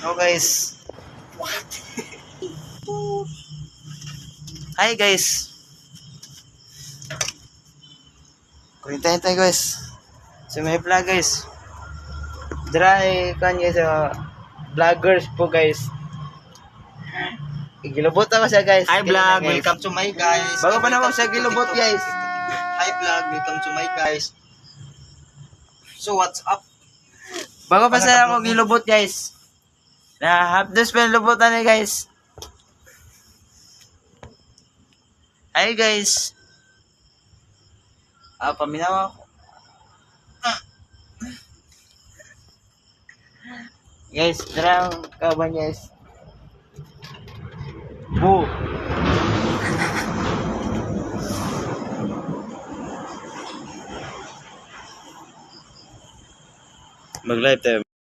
Oh guys. What? Hi guys. Kurintahin tayo guys. So may vlog guys. Dry kan guys vloggers po guys. Gilubot na siya guys. Hi vlog, Guys. welcome to my guys. Bago pa naman siya gilubot guys. Hi vlog, welcome to my guys. So what's up? Bago pa siya ako gilubot guys. Na half the spell lubutan ni guys. Hi guys. Paminaw ako. Guys, darang kaban guys. Bu. Mag-live tayo.